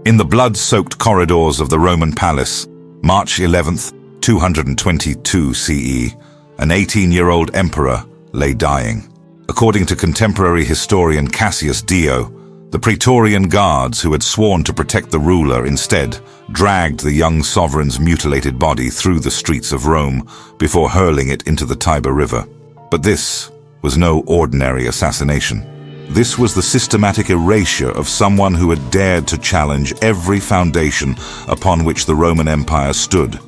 In the blood-soaked corridors of the Roman palace, March 11th, 222 CE, an 18-year-old emperor lay dying. According to contemporary historian Cassius Dio, the Praetorian guards who had sworn to protect the ruler instead dragged the young sovereign's mutilated body through the streets of Rome before hurling it into the Tiber River. But this was no ordinary assassination. This was the systematic erasure of someone who had dared to challenge every foundation upon which the Roman Empire stood: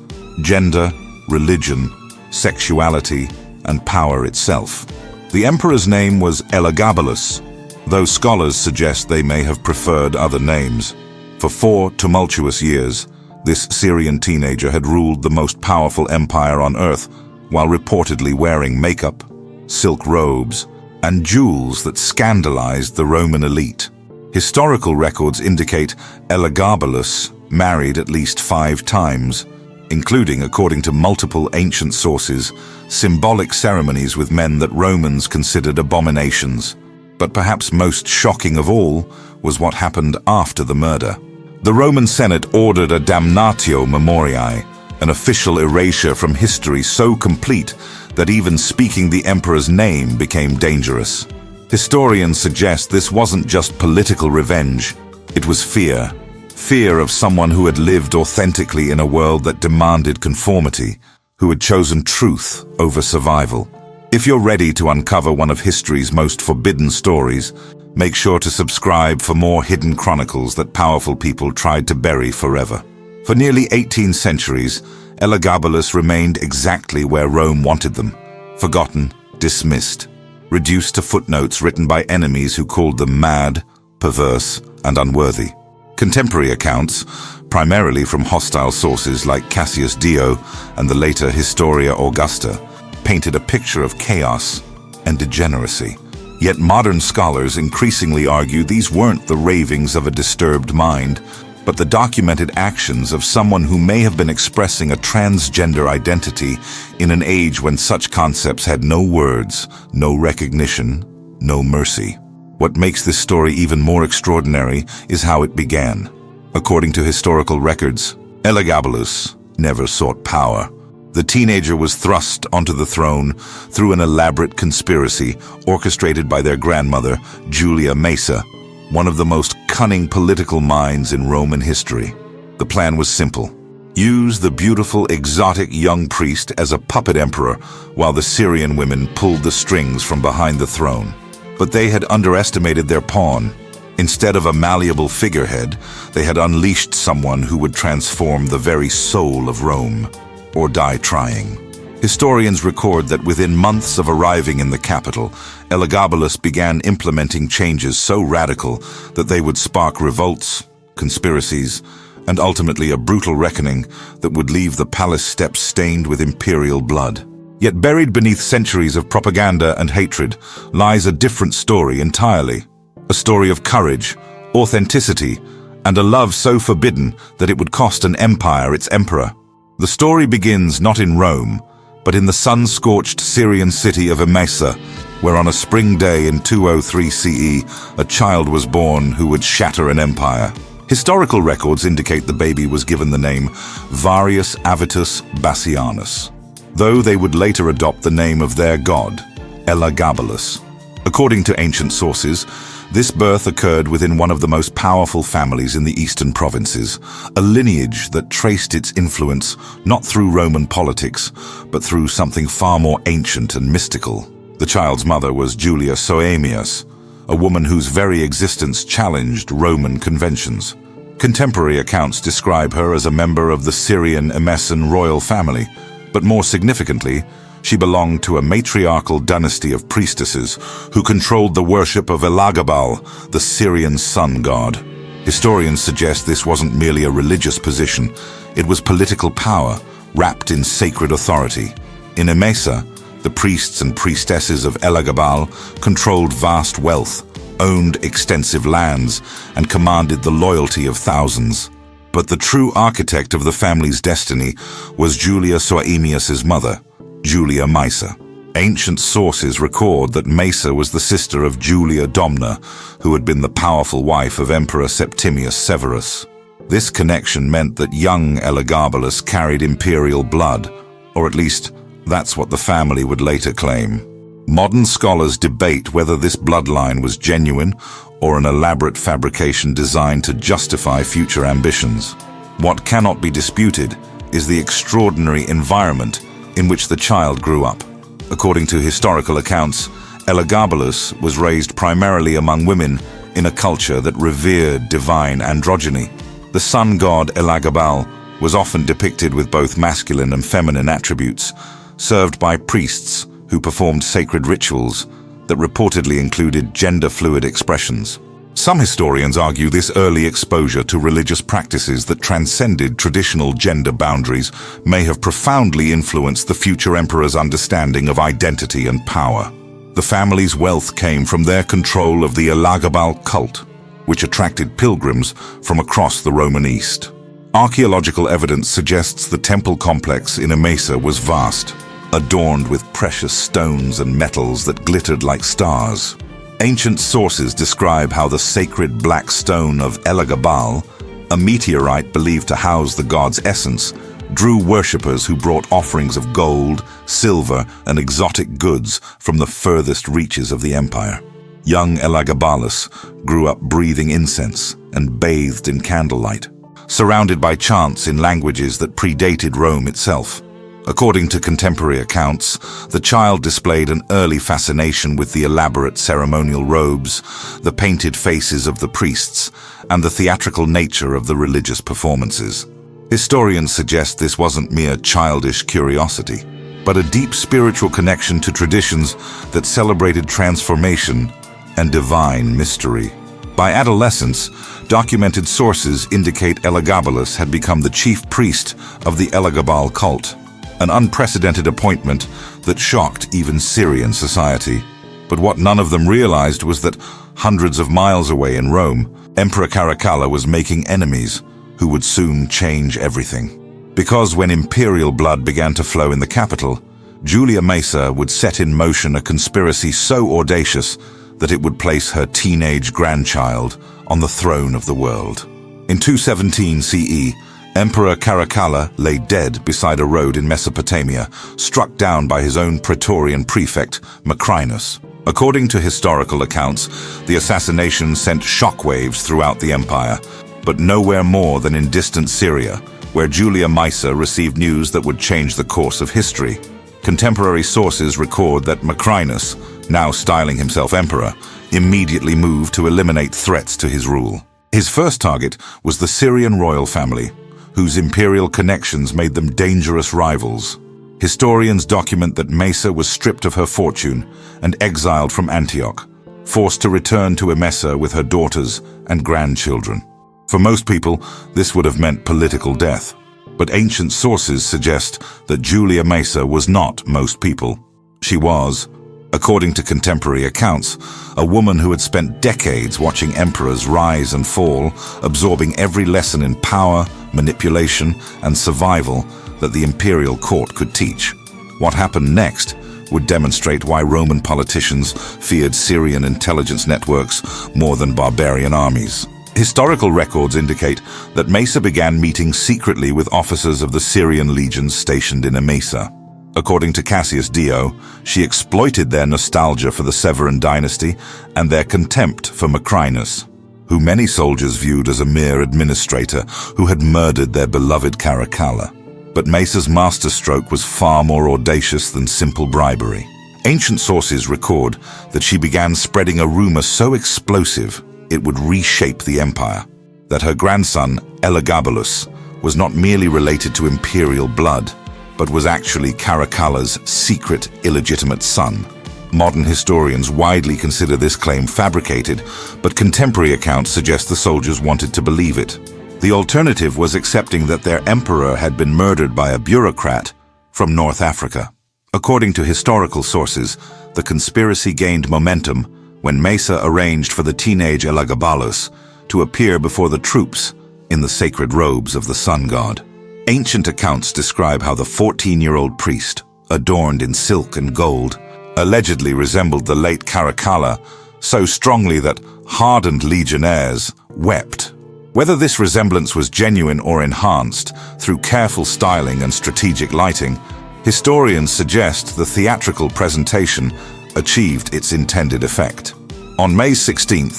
gender, religion, sexuality, and power itself. The emperor's name was Elagabalus, though scholars suggest they may have preferred other names. For 4 tumultuous years, this Syrian teenager had ruled the most powerful empire on earth while reportedly wearing makeup, silk robes, and jewels that scandalized the Roman elite. Historical records indicate Elagabalus married at least 5 times, including, according to multiple ancient sources, symbolic ceremonies with men that Romans considered abominations. But perhaps most shocking of all was what happened after the murder. The Roman Senate ordered a Damnatio Memoriae, an official erasure from history so complete that even speaking the emperor's name became dangerous. Historians suggest this wasn't just political revenge, it was fear. Fear of someone who had lived authentically in a world that demanded conformity, who had chosen truth over survival. If you're ready to uncover one of history's most forbidden stories, make sure to subscribe for more hidden chronicles that powerful people tried to bury forever. For nearly 18 centuries, Elagabalus remained exactly where Rome wanted them: forgotten, dismissed, reduced to footnotes written by enemies who called them mad, perverse, and unworthy. Contemporary accounts, primarily from hostile sources like Cassius Dio and the later Historia Augusta, painted a picture of chaos and degeneracy. Yet modern scholars increasingly argue these weren't the ravings of a disturbed mind, but the documented actions of someone who may have been expressing a transgender identity in an age when such concepts had no words, no recognition, no mercy. What makes this story even more extraordinary is how it began. According to historical records, Elagabalus never sought power. The teenager was thrust onto the throne through an elaborate conspiracy orchestrated by their grandmother, Julia Maesa, one of the most cunning political minds in Roman history. The plan was simple: use the beautiful, exotic young priest as a puppet emperor while the Syrian women pulled the strings from behind the throne. But they had underestimated their pawn. Instead of a malleable figurehead, they had unleashed someone who would transform the very soul of Rome, or die trying. Historians record that within months of arriving in the capital, Elagabalus began implementing changes so radical that they would spark revolts, conspiracies, and ultimately a brutal reckoning that would leave the palace steps stained with imperial blood. Yet buried beneath centuries of propaganda and hatred lies a different story entirely. A story of courage, authenticity, and a love so forbidden that it would cost an empire its emperor. The story begins not in Rome, but in the sun-scorched Syrian city of Emesa, where on a spring day in 203 CE, a child was born who would shatter an empire. Historical records indicate the baby was given the name Varius Avitus Bassianus, though they would later adopt the name of their god, Elagabalus. According to ancient sources, this birth occurred within one of the most powerful families in the eastern provinces, a lineage that traced its influence not through Roman politics, but through something far more ancient and mystical. The child's mother was Julia Soaemias, a woman whose very existence challenged Roman conventions. Contemporary accounts describe her as a member of the Syrian Emesan royal family, but more significantly, she belonged to a matriarchal dynasty of priestesses who controlled the worship of Elagabal, the Syrian sun god. Historians suggest this wasn't merely a religious position, it was political power, wrapped in sacred authority. In Emesa, the priests and priestesses of Elagabal controlled vast wealth, owned extensive lands, and commanded the loyalty of thousands. But the true architect of the family's destiny was Julia Soaemias' mother, Julia Maesa. Ancient sources record that Maesa was the sister of Julia Domna, who had been the powerful wife of Emperor Septimius Severus. This connection meant that young Elagabalus carried imperial blood, or at least that's what the family would later claim. Modern scholars debate whether this bloodline was genuine or an elaborate fabrication designed to justify future ambitions. What cannot be disputed is the extraordinary environment in which the child grew up. According to historical accounts, Elagabalus was raised primarily among women in a culture that revered divine androgyny. The sun god Elagabal was often depicted with both masculine and feminine attributes, served by priests who performed sacred rituals that reportedly included gender-fluid expressions. Some historians argue this early exposure to religious practices that transcended traditional gender boundaries may have profoundly influenced the future emperor's understanding of identity and power. The family's wealth came from their control of the Elagabal cult, which attracted pilgrims from across the Roman East. Archaeological evidence suggests the temple complex in Emesa was vast, adorned with precious stones and metals that glittered like stars. Ancient sources describe how the sacred black stone of Elagabal, a meteorite believed to house the god's essence, drew worshippers who brought offerings of gold, silver, and exotic goods from the furthest reaches of the empire. Young Elagabalus grew up breathing incense and bathed in candlelight, surrounded by chants in languages that predated Rome itself. According to contemporary accounts, the child displayed an early fascination with the elaborate ceremonial robes, the painted faces of the priests, and the theatrical nature of the religious performances. Historians suggest this wasn't mere childish curiosity, but a deep spiritual connection to traditions that celebrated transformation and divine mystery. By adolescence, documented sources indicate Elagabalus had become the chief priest of the Elagabal cult, an unprecedented appointment that shocked even Syrian society. But what none of them realized was that hundreds of miles away in Rome, Emperor Caracalla was making enemies who would soon change everything. Because when imperial blood began to flow in the capital, Julia Maesa would set in motion a conspiracy so audacious that it would place her teenage grandchild on the throne of the world. In 217 CE, Emperor Caracalla lay dead beside a road in Mesopotamia, struck down by his own praetorian prefect, Macrinus. According to historical accounts, the assassination sent shockwaves throughout the empire, but nowhere more than in distant Syria, where Julia Maesa received news that would change the course of history. Contemporary sources record that Macrinus, now styling himself emperor, immediately moved to eliminate threats to his rule. His first target was the Syrian royal family, whose imperial connections made them dangerous rivals. Historians document that Maesa was stripped of her fortune and exiled from Antioch, forced to return to Emesa with her daughters and grandchildren. For most people, this would have meant political death, but ancient sources suggest that Julia Maesa was not most people. She was, according to contemporary accounts, a woman who had spent decades watching emperors rise and fall, absorbing every lesson in power, manipulation, and survival that the imperial court could teach. What happened next would demonstrate why Roman politicians feared Syrian intelligence networks more than barbarian armies. Historical records indicate that Maesa began meeting secretly with officers of the Syrian legions stationed in Emesa. According to Cassius Dio, she exploited their nostalgia for the Severan dynasty and their contempt for Macrinus, who many soldiers viewed as a mere administrator who had murdered their beloved Caracalla. But Maesa's masterstroke was far more audacious than simple bribery. Ancient sources record that she began spreading a rumor so explosive it would reshape the empire, that her grandson, Elagabalus, was not merely related to imperial blood, but was actually Caracalla's secret illegitimate son. Modern historians widely consider this claim fabricated, but contemporary accounts suggest the soldiers wanted to believe it. The alternative was accepting that their emperor had been murdered by a bureaucrat from North Africa. According to historical sources, the conspiracy gained momentum when Maesa arranged for the teenage Elagabalus to appear before the troops in the sacred robes of the sun god. Ancient accounts describe how the 14-year-old priest, adorned in silk and gold, allegedly resembled the late Caracalla so strongly that hardened legionnaires wept Whether this resemblance was genuine or enhanced through careful styling and strategic lighting, historians suggest the theatrical presentation achieved its intended effect. On May 16,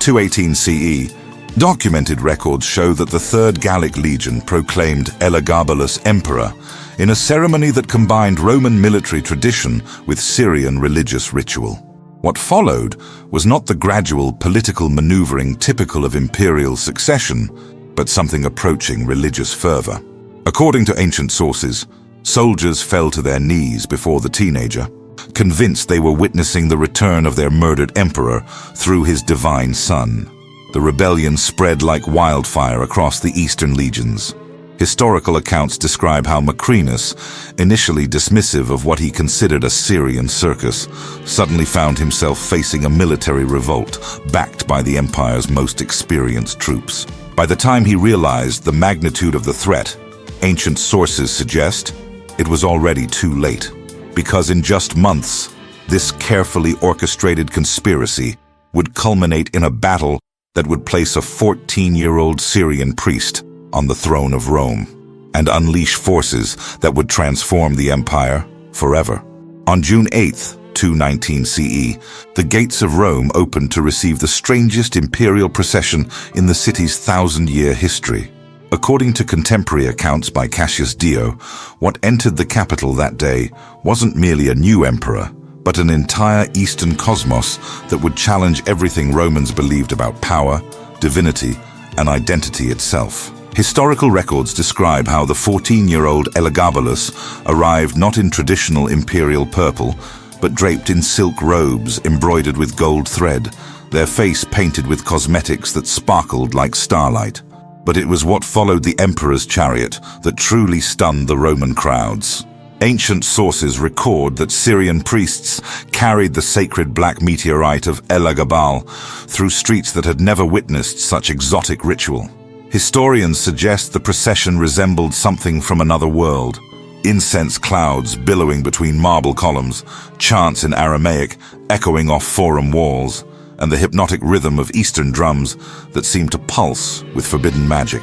218 CE, documented records show that the Third Gallic Legion proclaimed Elagabalus emperor in a ceremony that combined Roman military tradition with Syrian religious ritual. What followed was not the gradual political maneuvering typical of imperial succession, but something approaching religious fervor. According to ancient sources, soldiers fell to their knees before the teenager, convinced they were witnessing the return of their murdered emperor through his divine son. The rebellion spread like wildfire across the eastern legions. Historical accounts describe how Macrinus, initially dismissive of what he considered a Syrian circus, suddenly found himself facing a military revolt backed by the empire's most experienced troops. By the time he realized the magnitude of the threat, ancient sources suggest it was already too late, because in just months, this carefully orchestrated conspiracy would culminate in a battle that would place a 14-year-old Syrian priest on the throne of Rome and unleash forces that would transform the empire forever. On June 8, 219 CE, the gates of Rome opened to receive the strangest imperial procession in the city's thousand-year history. According to contemporary accounts by Cassius Dio, what entered the capital that day wasn't merely a new emperor, but an entire Eastern cosmos that would challenge everything Romans believed about power, divinity, and identity itself. Historical records describe how the 14-year-old Elagabalus arrived not in traditional imperial purple, but draped in silk robes embroidered with gold thread, their face painted with cosmetics that sparkled like starlight. But it was what followed the emperor's chariot that truly stunned the Roman crowds. Ancient sources record that Syrian priests carried the sacred black meteorite of Elagabal through streets that had never witnessed such exotic ritual. Historians suggest the procession resembled something from another world. Incense clouds billowing between marble columns, chants in Aramaic echoing off forum walls, and the hypnotic rhythm of Eastern drums that seemed to pulse with forbidden magic.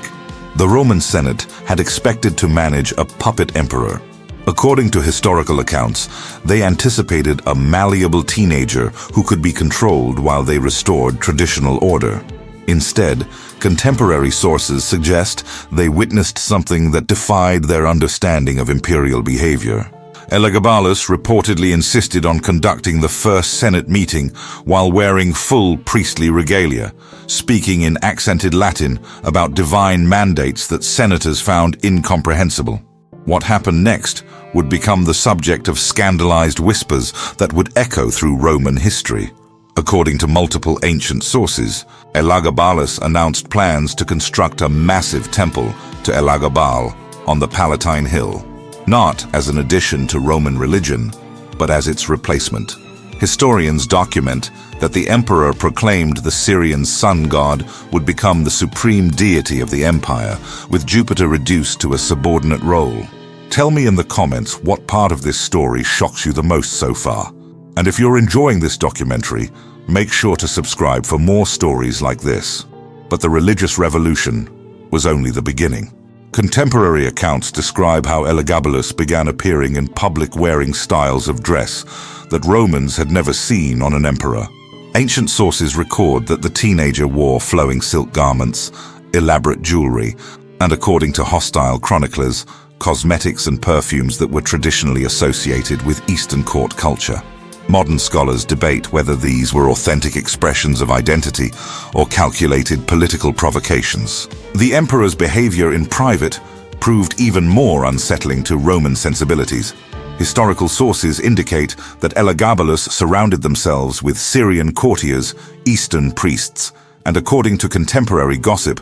The Roman Senate had expected to manage a puppet emperor. According to historical accounts, they anticipated a malleable teenager who could be controlled while they restored traditional order. Instead, contemporary sources suggest they witnessed something that defied their understanding of imperial behavior. Elagabalus reportedly insisted on conducting the first Senate meeting while wearing full priestly regalia, speaking in accented Latin about divine mandates that senators found incomprehensible. What happened next would become the subject of scandalized whispers that would echo through Roman history. According to multiple ancient sources, Elagabalus announced plans to construct a massive temple to Elagabal on the Palatine Hill, not as an addition to Roman religion, but as its replacement. Historians document that the emperor proclaimed the Syrian sun god would become the supreme deity of the empire, with Jupiter reduced to a subordinate role. Tell me in the comments what part of this story shocks you the most so far. And if you're enjoying this documentary, make sure to subscribe for more stories like this. But the religious revolution was only the beginning. Contemporary accounts describe how Elagabalus began appearing in public wearing styles of dress that Romans had never seen on an emperor. Ancient sources record that the teenager wore flowing silk garments, elaborate jewelry, and according to hostile chroniclers, cosmetics and perfumes that were traditionally associated with Eastern court culture. Modern scholars debate whether these were authentic expressions of identity or calculated political provocations. The emperor's behavior in private proved even more unsettling to Roman sensibilities. Historical sources indicate that Elagabalus surrounded themselves with Syrian courtiers, Eastern priests, and according to contemporary gossip,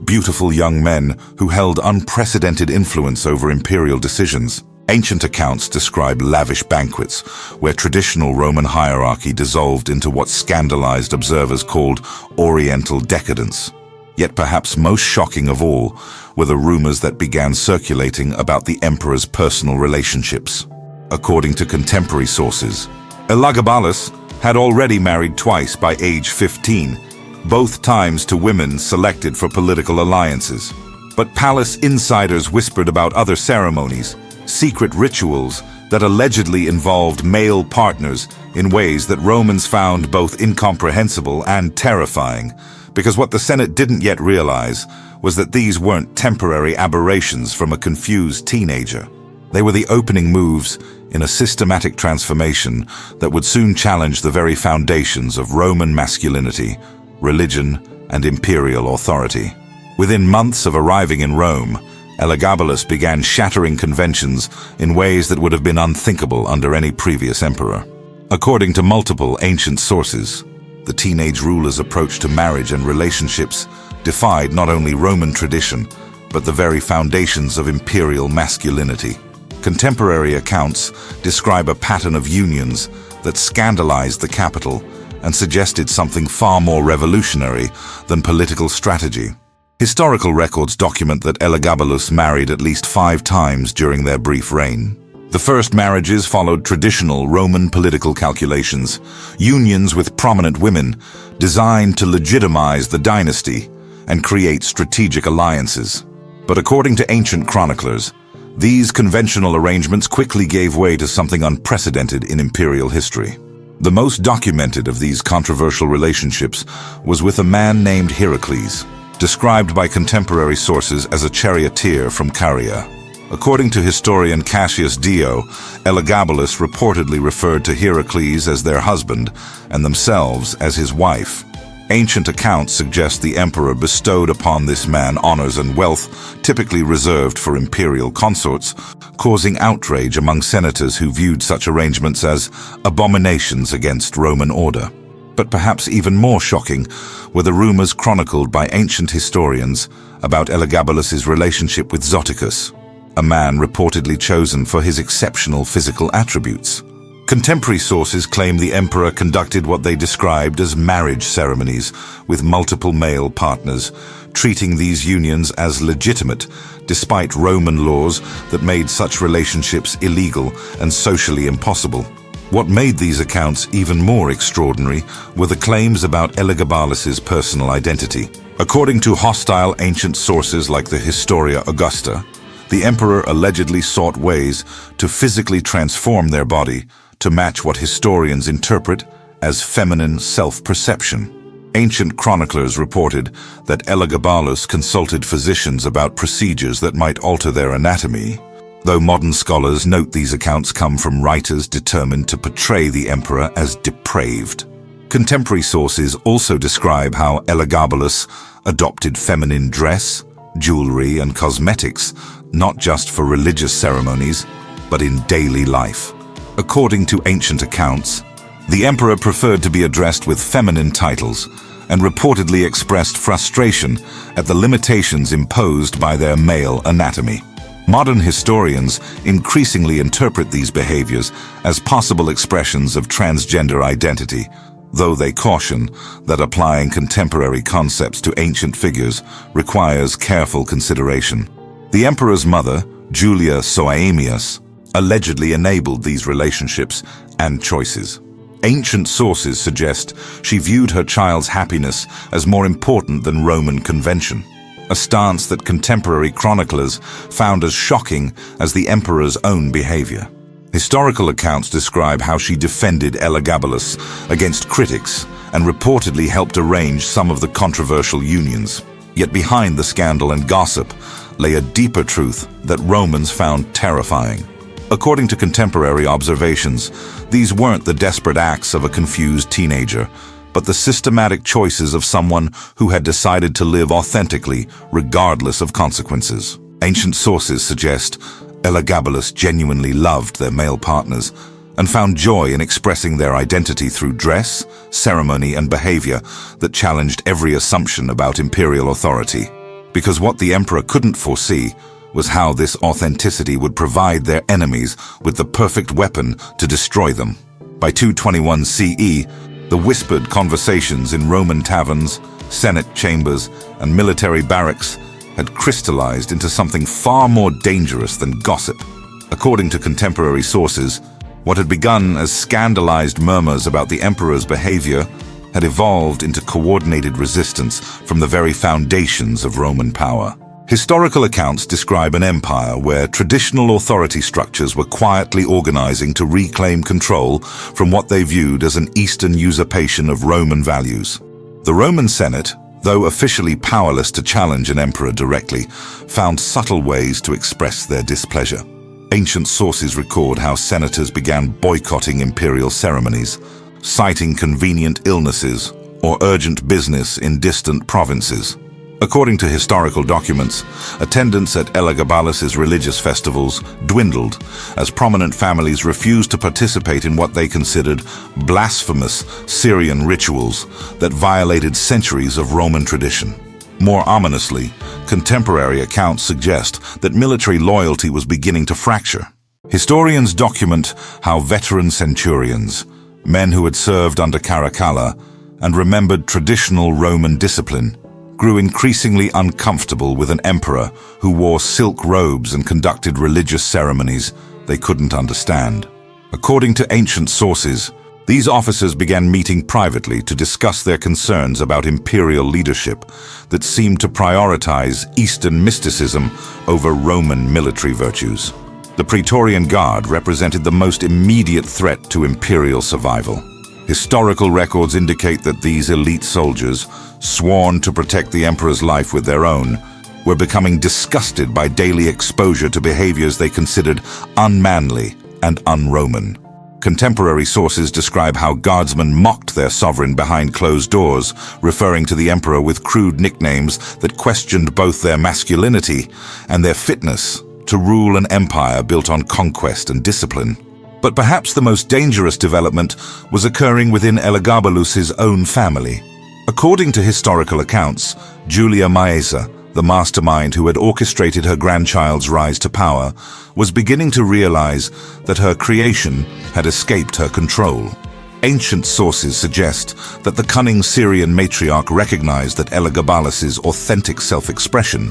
beautiful young men who held unprecedented influence over imperial decisions. Ancient accounts describe lavish banquets, where traditional Roman hierarchy dissolved into what scandalized observers called Oriental decadence. Yet perhaps most shocking of all were the rumors that began circulating about the emperor's personal relationships. According to contemporary sources, Elagabalus had already married twice by age 15, both times to women selected for political alliances. But palace insiders whispered about other ceremonies, secret rituals that allegedly involved male partners in ways that Romans found both incomprehensible and terrifying, because what the Senate didn't yet realize was that these weren't temporary aberrations from a confused teenager. They were the opening moves in a systematic transformation that would soon challenge the very foundations of Roman masculinity, religion, and imperial authority. Within months of arriving in Rome, Elagabalus began shattering conventions in ways that would have been unthinkable under any previous emperor. According to multiple ancient sources, the teenage ruler's approach to marriage and relationships defied not only Roman tradition, but the very foundations of imperial masculinity. Contemporary accounts describe a pattern of unions that scandalized the capital and suggested something far more revolutionary than political strategy. Historical records document that Elagabalus married at least 5 times during their brief reign. The first marriages followed traditional Roman political calculations, unions with prominent women designed to legitimize the dynasty and create strategic alliances. But according to ancient chroniclers, these conventional arrangements quickly gave way to something unprecedented in imperial history. The most documented of these controversial relationships was with a man named Heracles, described by contemporary sources as a charioteer from Caria. According to historian Cassius Dio, Elagabalus reportedly referred to Heracles as their husband and themselves as his wife. Ancient accounts suggest the emperor bestowed upon this man honors and wealth typically reserved for imperial consorts, causing outrage among senators who viewed such arrangements as abominations against Roman order. But perhaps even more shocking were the rumors chronicled by ancient historians about Elagabalus's relationship with Zoticus, a man reportedly chosen for his exceptional physical attributes. Contemporary sources claim the emperor conducted what they described as marriage ceremonies with multiple male partners, treating these unions as legitimate despite Roman laws that made such relationships illegal and socially impossible. What made these accounts even more extraordinary were the claims about Elagabalus's personal identity. According to hostile ancient sources like the Historia Augusta, the emperor allegedly sought ways to physically transform their body to match what historians interpret as feminine self-perception. Ancient chroniclers reported that Elagabalus consulted physicians about procedures that might alter their anatomy, though modern scholars note these accounts come from writers determined to portray the emperor as depraved. Contemporary sources also describe how Elagabalus adopted feminine dress, jewelry, and cosmetics, not just for religious ceremonies, but in daily life. According to ancient accounts, the emperor preferred to be addressed with feminine titles and reportedly expressed frustration at the limitations imposed by their male anatomy. Modern historians increasingly interpret these behaviors as possible expressions of transgender identity, though they caution that applying contemporary concepts to ancient figures requires careful consideration. The emperor's mother, Julia Soaemias, allegedly enabled these relationships and choices. Ancient sources suggest she viewed her child's happiness as more important than Roman convention, a stance that contemporary chroniclers found as shocking as the emperor's own behavior. Historical accounts describe how she defended Elagabalus against critics and reportedly helped arrange some of the controversial unions. Yet behind the scandal and gossip lay a deeper truth that Romans found terrifying. According to contemporary observations, these weren't the desperate acts of a confused teenager, but the systematic choices of someone who had decided to live authentically, regardless of consequences. Ancient sources suggest Elagabalus genuinely loved their male partners and found joy in expressing their identity through dress, ceremony, and behavior that challenged every assumption about imperial authority. Because what the emperor couldn't foresee was how this authenticity would provide their enemies with the perfect weapon to destroy them. By 221 CE, the whispered conversations in Roman taverns, senate chambers, and military barracks had crystallized into something far more dangerous than gossip. According to contemporary sources, what had begun as scandalized murmurs about the emperor's behavior had evolved into coordinated resistance from the very foundations of Roman power. Historical accounts describe an empire where traditional authority structures were quietly organizing to reclaim control from what they viewed as an Eastern usurpation of Roman values. The Roman Senate, though officially powerless to challenge an emperor directly, found subtle ways to express their displeasure. Ancient sources record how senators began boycotting imperial ceremonies, citing convenient illnesses or urgent business in distant provinces. According to historical documents, attendance at Elagabalus's religious festivals dwindled as prominent families refused to participate in what they considered blasphemous Syrian rituals that violated centuries of Roman tradition. More ominously, contemporary accounts suggest that military loyalty was beginning to fracture. Historians document how veteran centurions, men who had served under Caracalla and remembered traditional Roman discipline, grew increasingly uncomfortable with an emperor who wore silk robes and conducted religious ceremonies they couldn't understand. According to ancient sources, these officers began meeting privately to discuss their concerns about imperial leadership that seemed to prioritize Eastern mysticism over Roman military virtues. The Praetorian Guard represented the most immediate threat to imperial survival. Historical records indicate that these elite soldiers, sworn to protect the emperor's life with their own, were becoming disgusted by daily exposure to behaviors they considered unmanly and un-Roman. Contemporary sources describe how guardsmen mocked their sovereign behind closed doors, referring to the emperor with crude nicknames that questioned both their masculinity and their fitness to rule an empire built on conquest and discipline. But perhaps the most dangerous development was occurring within Elagabalus's own family. According to historical accounts, Julia Maesa, the mastermind who had orchestrated her grandchild's rise to power, was beginning to realize that her creation had escaped her control. Ancient sources suggest that the cunning Syrian matriarch recognized that Elagabalus's authentic self-expression,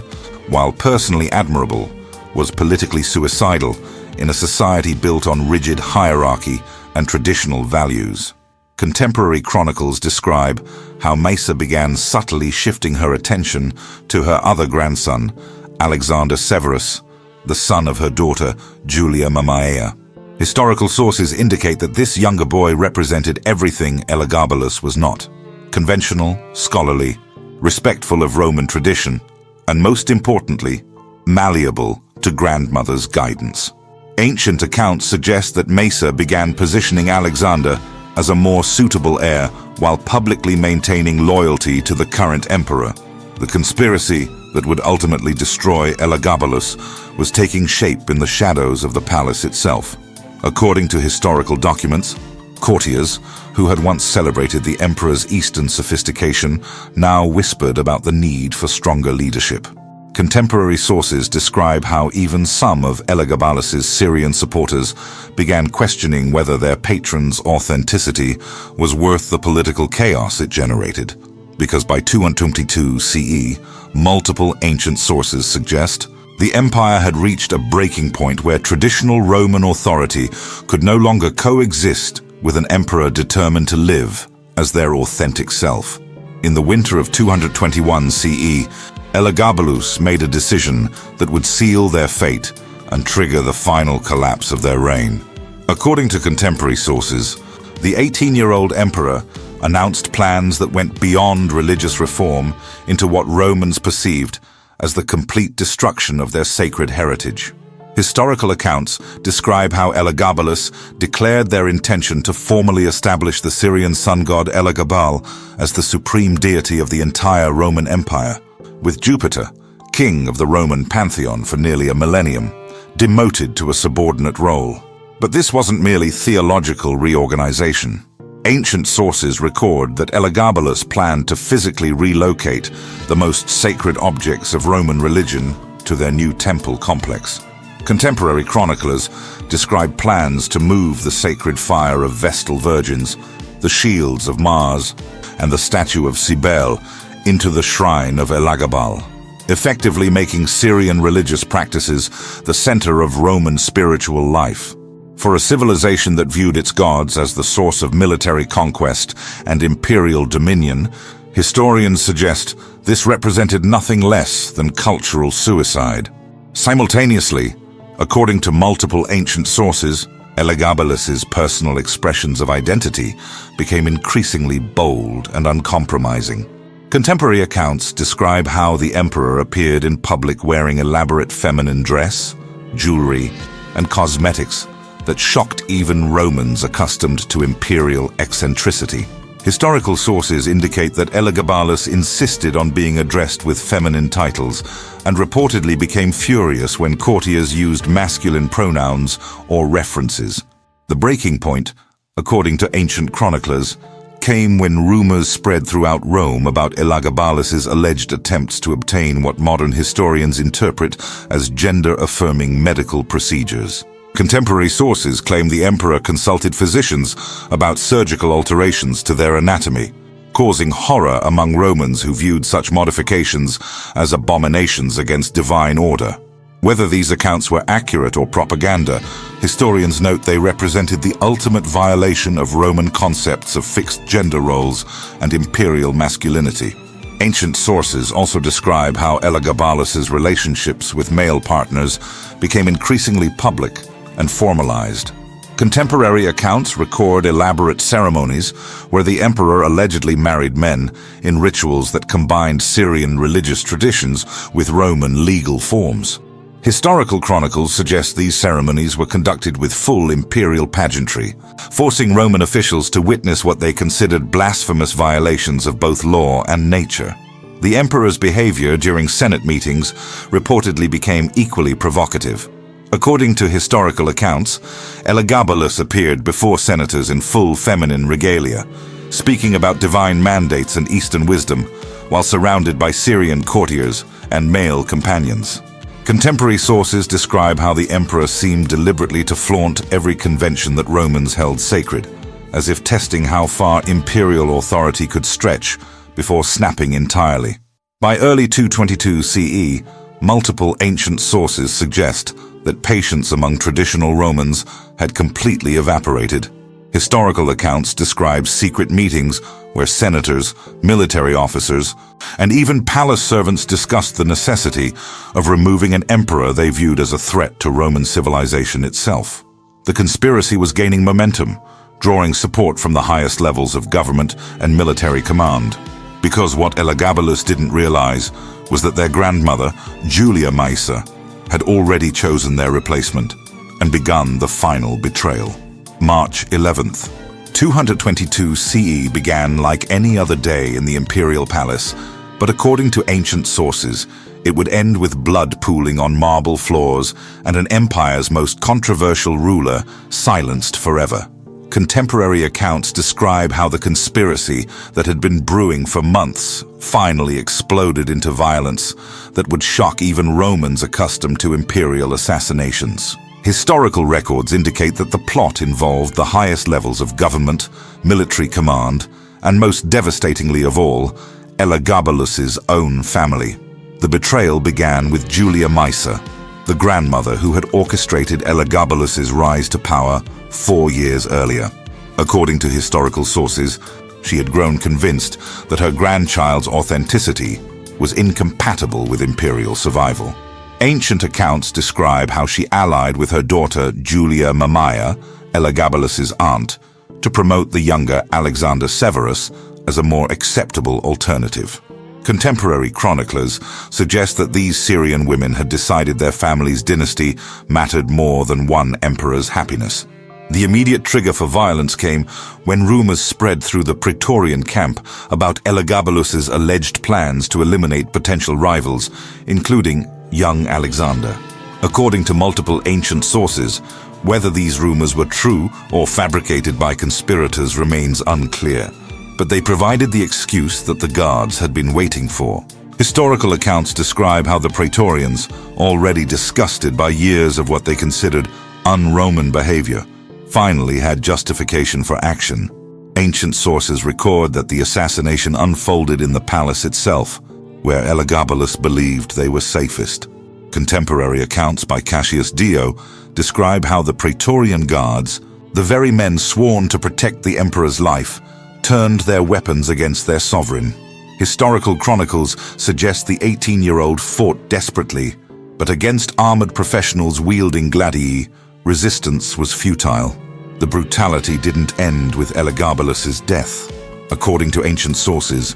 while personally admirable, was politically suicidal in a society built on rigid hierarchy and traditional values. Contemporary chronicles describe how Maesa began subtly shifting her attention to her other grandson, Alexander Severus, the son of her daughter, Julia Mamaea. Historical sources indicate that this younger boy represented everything Elagabalus was not: conventional, scholarly, respectful of Roman tradition, and most importantly, malleable to grandmother's guidance. Ancient accounts suggest that Maesa began positioning Alexander as a more suitable heir while publicly maintaining loyalty to the current emperor. The conspiracy that would ultimately destroy Elagabalus was taking shape in the shadows of the palace itself. According to historical documents, courtiers, who had once celebrated the emperor's Eastern sophistication, now whispered about the need for stronger leadership. Contemporary sources describe how even some of Elagabalus's Syrian supporters began questioning whether their patron's authenticity was worth the political chaos it generated, because by 222 CE, multiple ancient sources suggest the empire had reached a breaking point where traditional Roman authority could no longer coexist with an emperor determined to live as their authentic self. In the winter of 221 CE, Elagabalus made a decision that would seal their fate and trigger the final collapse of their reign. According to contemporary sources, the 18-year-old emperor announced plans that went beyond religious reform into what Romans perceived as the complete destruction of their sacred heritage. Historical accounts describe how Elagabalus declared their intention to formally establish the Syrian sun god Elagabal as the supreme deity of the entire Roman Empire, with Jupiter, king of the Roman pantheon for nearly a millennium, demoted to a subordinate role. But this wasn't merely theological reorganization. Ancient sources record that Elagabalus planned to physically relocate the most sacred objects of Roman religion to their new temple complex. Contemporary chroniclers describe plans to move the sacred fire of Vestal virgins, the shields of Mars, and the statue of Cybele into the shrine of Elagabal, effectively making Syrian religious practices the center of Roman spiritual life. For a civilization that viewed its gods as the source of military conquest and imperial dominion, historians suggest this represented nothing less than cultural suicide. Simultaneously, according to multiple ancient sources, Elagabalus's personal expressions of identity became increasingly bold and uncompromising. Contemporary accounts describe how the emperor appeared in public wearing elaborate feminine dress, jewelry, and cosmetics that shocked even Romans accustomed to imperial eccentricity. Historical sources indicate that Elagabalus insisted on being addressed with feminine titles and reportedly became furious when courtiers used masculine pronouns or references. The breaking point, according to ancient chroniclers, came when rumors spread throughout Rome about Elagabalus's alleged attempts to obtain what modern historians interpret as gender-affirming medical procedures. Contemporary sources claim the emperor consulted physicians about surgical alterations to their anatomy, causing horror among Romans who viewed such modifications as abominations against divine order. Whether these accounts were accurate or propaganda, historians note they represented the ultimate violation of Roman concepts of fixed gender roles and imperial masculinity. Ancient sources also describe how Elagabalus's relationships with male partners became increasingly public and formalized. Contemporary accounts record elaborate ceremonies where the emperor allegedly married men in rituals that combined Syrian religious traditions with Roman legal forms. Historical chronicles suggest these ceremonies were conducted with full imperial pageantry, forcing Roman officials to witness what they considered blasphemous violations of both law and nature. The emperor's behavior during Senate meetings reportedly became equally provocative. According to historical accounts, Elagabalus appeared before senators in full feminine regalia, speaking about divine mandates and Eastern wisdom, while surrounded by Syrian courtiers and male companions. Contemporary sources describe how the emperor seemed deliberately to flaunt every convention that Romans held sacred, as if testing how far imperial authority could stretch before snapping entirely. By early 222 CE, multiple ancient sources suggest that patience among traditional Romans had completely evaporated. Historical accounts describe secret meetings where senators, military officers, and even palace servants discussed the necessity of removing an emperor they viewed as a threat to Roman civilization itself. The conspiracy was gaining momentum, drawing support from the highest levels of government and military command. Because what Elagabalus didn't realize was that their grandmother, Julia Maesa, had already chosen their replacement and begun the final betrayal. March 11th, 222 CE began like any other day in the imperial palace, but according to ancient sources, it would end with blood pooling on marble floors and an empire's most controversial ruler silenced forever. Contemporary accounts describe how the conspiracy that had been brewing for months finally exploded into violence that would shock even Romans accustomed to imperial assassinations. Historical records indicate that the plot involved the highest levels of government, military command, and most devastatingly of all, Elagabalus's own family. The betrayal began with Julia Maesa, the grandmother who had orchestrated Elagabalus's rise to power 4 years earlier. According to historical sources, she had grown convinced that her grandchild's authenticity was incompatible with imperial survival. Ancient accounts describe how she allied with her daughter Julia Mamaia, Elagabalus's aunt, to promote the younger Alexander Severus as a more acceptable alternative. Contemporary chroniclers suggest that these Syrian women had decided their family's dynasty mattered more than one emperor's happiness. The immediate trigger for violence came when rumors spread through the Praetorian camp about Elagabalus's alleged plans to eliminate potential rivals, including young Alexander. According to multiple ancient sources, whether these rumors were true or fabricated by conspirators remains unclear, but they provided the excuse that the guards had been waiting for. Historical accounts describe how the Praetorians, already disgusted by years of what they considered un-Roman behavior, finally had justification for action. Ancient sources record that the assassination unfolded in the palace itself, where Elagabalus believed they were safest. Contemporary accounts by Cassius Dio describe how the Praetorian Guards, the very men sworn to protect the emperor's life, turned their weapons against their sovereign. Historical chronicles suggest the 18-year-old fought desperately, but against armored professionals wielding gladii, resistance was futile. The brutality didn't end with Elagabalus's death. According to ancient sources,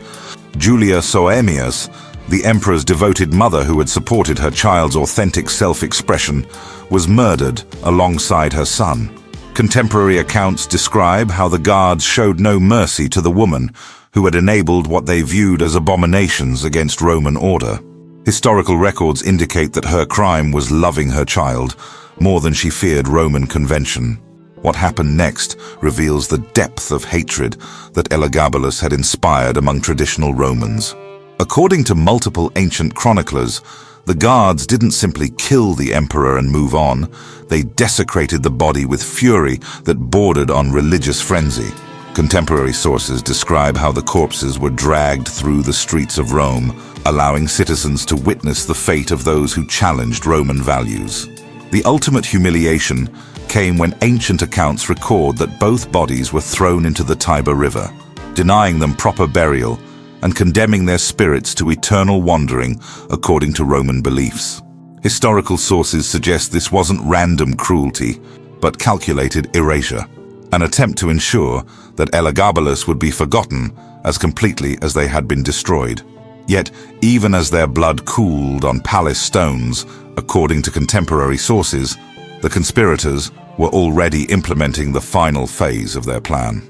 Julia Soaemias, the emperor's devoted mother who had supported her child's authentic self-expression, was murdered alongside her son. Contemporary accounts describe how the guards showed no mercy to the woman who had enabled what they viewed as abominations against Roman order. Historical records indicate that her crime was loving her child more than she feared Roman convention. What happened next reveals the depth of hatred that Elagabalus had inspired among traditional Romans. According to multiple ancient chroniclers, the guards didn't simply kill the emperor and move on, they desecrated the body with fury that bordered on religious frenzy. Contemporary sources describe how the corpses were dragged through the streets of Rome, allowing citizens to witness the fate of those who challenged Roman values. The ultimate humiliation came when ancient accounts record that both bodies were thrown into the Tiber River, denying them proper burial and condemning their spirits to eternal wandering according to Roman beliefs. Historical sources suggest this wasn't random cruelty, but calculated erasure, an attempt to ensure that Elagabalus would be forgotten as completely as they had been destroyed. Yet, even as their blood cooled on palace stones, according to contemporary sources, the conspirators were already implementing the final phase of their plan.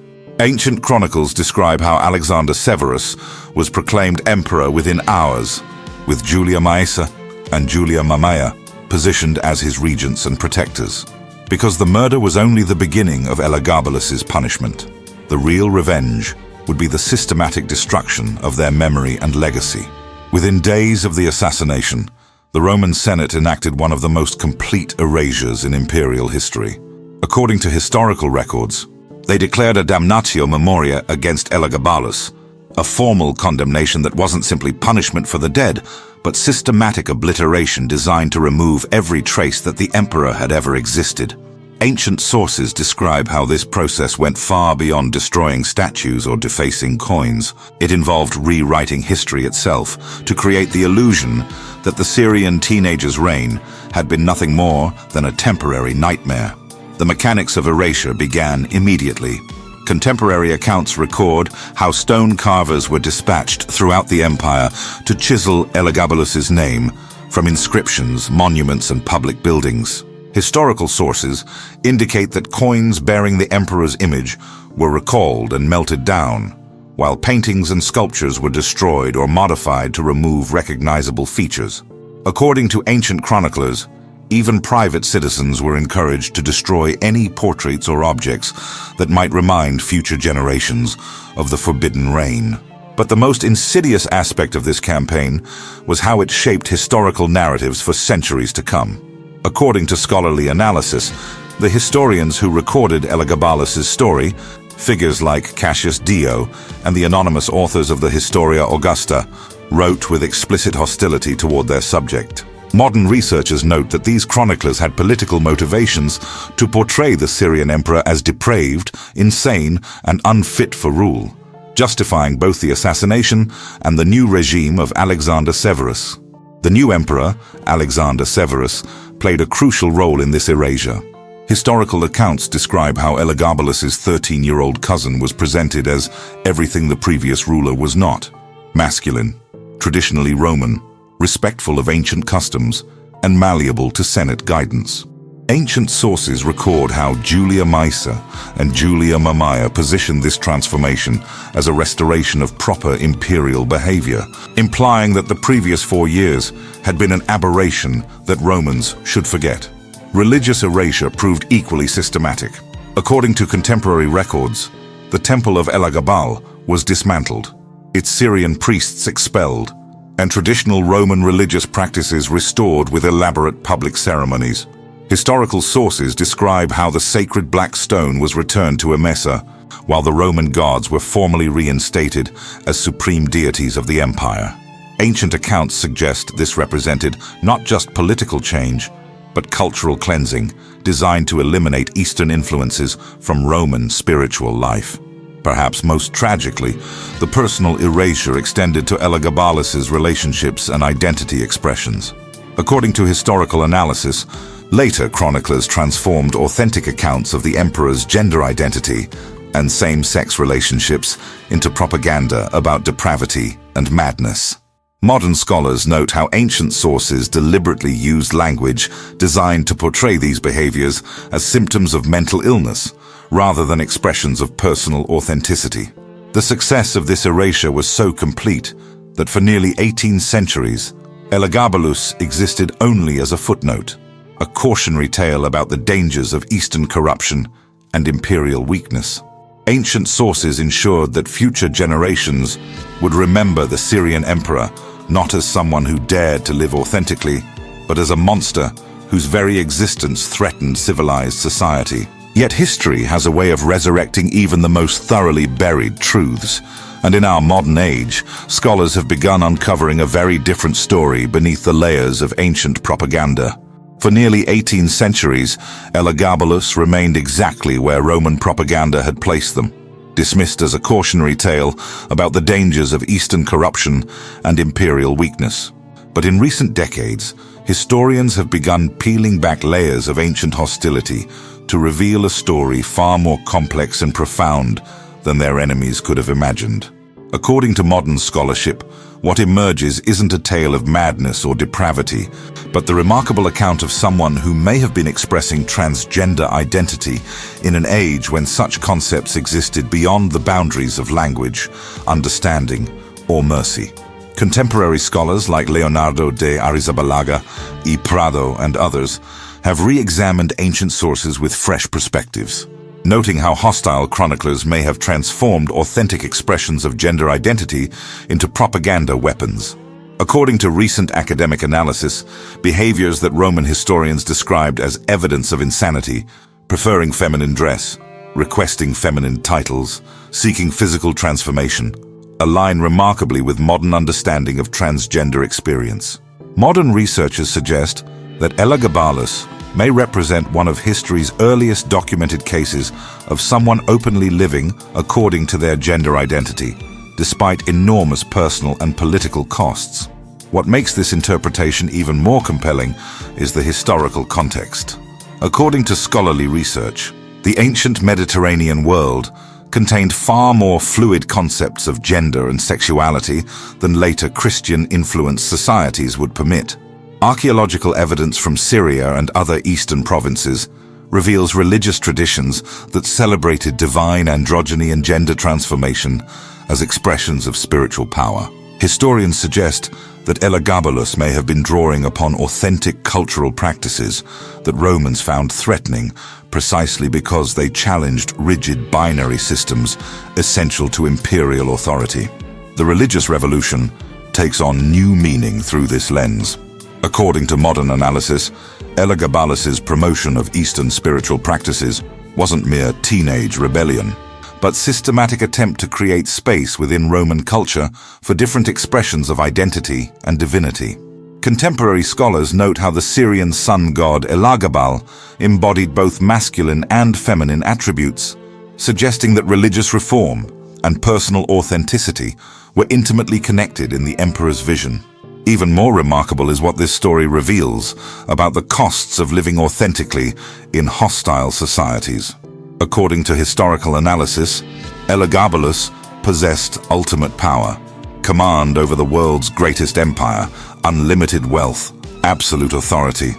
Ancient chronicles describe how Alexander Severus was proclaimed emperor within hours, with Julia Maesa and Julia Mamaea positioned as his regents and protectors. Because the murder was only the beginning of Elagabalus's punishment, the real revenge would be the systematic destruction of their memory and legacy. Within days of the assassination, the Roman Senate enacted one of the most complete erasures in imperial history. According to historical records, they declared a Damnatio Memoriae against Elagabalus, a formal condemnation that wasn't simply punishment for the dead, but systematic obliteration designed to remove every trace that the emperor had ever existed. Ancient sources describe how this process went far beyond destroying statues or defacing coins. It involved rewriting history itself to create the illusion that the Syrian teenager's reign had been nothing more than a temporary nightmare. The mechanics of erasure began immediately. Contemporary accounts record how stone carvers were dispatched throughout the empire to chisel Elagabalus's name from inscriptions, monuments, and public buildings. Historical sources indicate that coins bearing the emperor's image were recalled and melted down, while paintings and sculptures were destroyed or modified to remove recognizable features. According to ancient chroniclers, even private citizens were encouraged to destroy any portraits or objects that might remind future generations of the forbidden reign. But the most insidious aspect of this campaign was how it shaped historical narratives for centuries to come. According to scholarly analysis, the historians who recorded Elagabalus's story, figures like Cassius Dio and the anonymous authors of the Historia Augusta, wrote with explicit hostility toward their subject. Modern researchers note that these chroniclers had political motivations to portray the Syrian emperor as depraved, insane, and unfit for rule, justifying both the assassination and the new regime of Alexander Severus. The new emperor, Alexander Severus, played a crucial role in this erasure. Historical accounts describe how Elagabalus's 13-year-old cousin was presented as everything the previous ruler was not: masculine, traditionally Roman, respectful of ancient customs, and malleable to Senate guidance. Ancient sources record how Julia Maesa and Julia Mamaea positioned this transformation as a restoration of proper imperial behavior, implying that the previous 4 years had been an aberration that Romans should forget. Religious erasure proved equally systematic. According to contemporary records, the temple of Elagabal was dismantled, its Syrian priests expelled, and traditional Roman religious practices restored with elaborate public ceremonies. Historical sources describe how the sacred black stone was returned to Emesa, while the Roman gods were formally reinstated as supreme deities of the empire. Ancient accounts suggest this represented not just political change, but cultural cleansing, designed to eliminate Eastern influences from Roman spiritual life. Perhaps most tragically, the personal erasure extended to Elagabalus's relationships and identity expressions. According to historical analysis, later chroniclers transformed authentic accounts of the emperor's gender identity and same-sex relationships into propaganda about depravity and madness. Modern scholars note how ancient sources deliberately used language designed to portray these behaviors as symptoms of mental illness, rather than expressions of personal authenticity. The success of this erasure was so complete that for nearly 18 centuries, Elagabalus existed only as a footnote, a cautionary tale about the dangers of Eastern corruption and imperial weakness. Ancient sources ensured that future generations would remember the Syrian emperor not as someone who dared to live authentically, but as a monster whose very existence threatened civilized society. Yet history has a way of resurrecting even the most thoroughly buried truths, and in our modern age, scholars have begun uncovering a very different story beneath the layers of ancient propaganda. For nearly 18 centuries, Elagabalus remained exactly where Roman propaganda had placed them, dismissed as a cautionary tale about the dangers of Eastern corruption and imperial weakness. But in recent decades, historians have begun peeling back layers of ancient hostility to reveal a story far more complex and profound than their enemies could have imagined. According to modern scholarship, what emerges isn't a tale of madness or depravity, but the remarkable account of someone who may have been expressing transgender identity in an age when such concepts existed beyond the boundaries of language, understanding, or mercy. Contemporary scholars like Leonardo de Arrizabalaga, E. Prado, and others have re-examined ancient sources with fresh perspectives, noting how hostile chroniclers may have transformed authentic expressions of gender identity into propaganda weapons. According to recent academic analysis, behaviors that Roman historians described as evidence of insanity, preferring feminine dress, requesting feminine titles, seeking physical transformation, align remarkably with modern understanding of transgender experience. Modern researchers suggest that Elagabalus may represent one of history's earliest documented cases of someone openly living according to their gender identity, despite enormous personal and political costs. What makes this interpretation even more compelling is the historical context. According to scholarly research, the ancient Mediterranean world contained far more fluid concepts of gender and sexuality than later Christian-influenced societies would permit. Archaeological evidence from Syria and other eastern provinces reveals religious traditions that celebrated divine androgyny and gender transformation as expressions of spiritual power. Historians suggest that Elagabalus may have been drawing upon authentic cultural practices that Romans found threatening precisely because they challenged rigid binary systems essential to imperial authority. The religious revolution takes on new meaning through this lens. According to modern analysis, Elagabalus's promotion of Eastern spiritual practices wasn't mere teenage rebellion, but systematic attempt to create space within Roman culture for different expressions of identity and divinity. Contemporary scholars note how the Syrian sun god Elagabal embodied both masculine and feminine attributes, suggesting that religious reform and personal authenticity were intimately connected in the emperor's vision. Even more remarkable is what this story reveals about the costs of living authentically in hostile societies. According to historical analysis, Elagabalus possessed ultimate power, command over the world's greatest empire, unlimited wealth, absolute authority.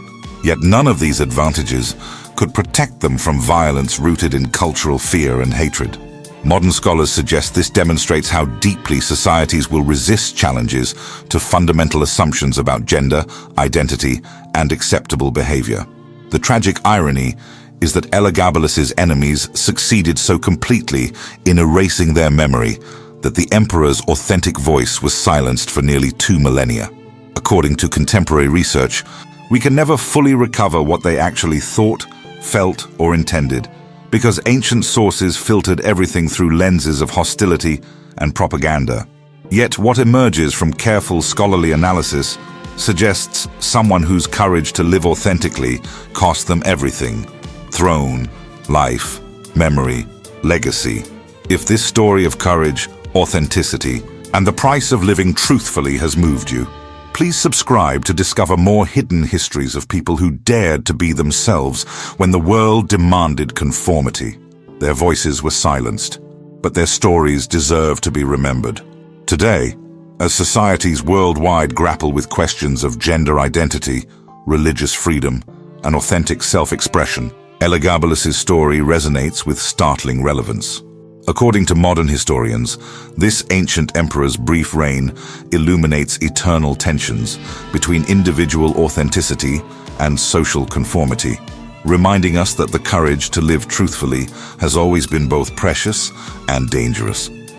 Yet none of these advantages could protect them from violence rooted in cultural fear and hatred. Modern scholars suggest this demonstrates how deeply societies will resist challenges to fundamental assumptions about gender, identity, and acceptable behavior. The tragic irony is that Elagabalus's enemies succeeded so completely in erasing their memory that the emperor's authentic voice was silenced for nearly 2 millennia. According to contemporary research, we can never fully recover what they actually thought, felt, or intended, because ancient sources filtered everything through lenses of hostility and propaganda. Yet what emerges from careful scholarly analysis suggests someone whose courage to live authentically cost them everything: throne, life, memory, legacy. If this story of courage, authenticity, and the price of living truthfully has moved you, please subscribe to discover more hidden histories of people who dared to be themselves when the world demanded conformity. Their voices were silenced, but their stories deserve to be remembered. Today, as societies worldwide grapple with questions of gender identity, religious freedom, and authentic self-expression, Elagabalus's story resonates with startling relevance. According to modern historians, this ancient emperor's brief reign illuminates eternal tensions between individual authenticity and social conformity, reminding us that the courage to live truthfully has always been both precious and dangerous.